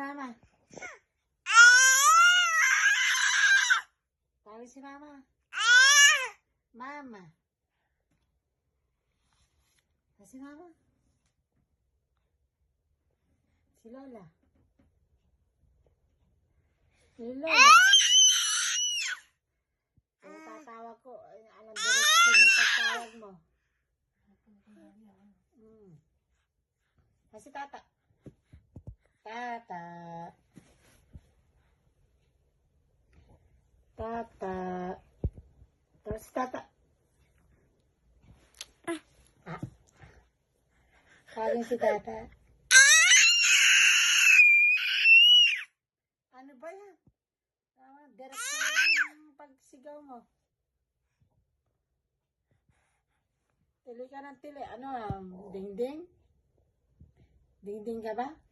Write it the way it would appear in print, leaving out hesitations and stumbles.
mama. Tawag si mama. Mama. Si mama. Si Lola. Si Lola. Kaya tatawag ko. Alam direksyon yung pagtawag mo. Si tata. Tata. Tata. Terus si tata. Tawagin si tata. Ano ba yan? Direksyon yung pagsigaw mo. Tili ka ng tili. Ano, ding-ding? Ding-ding ka ba?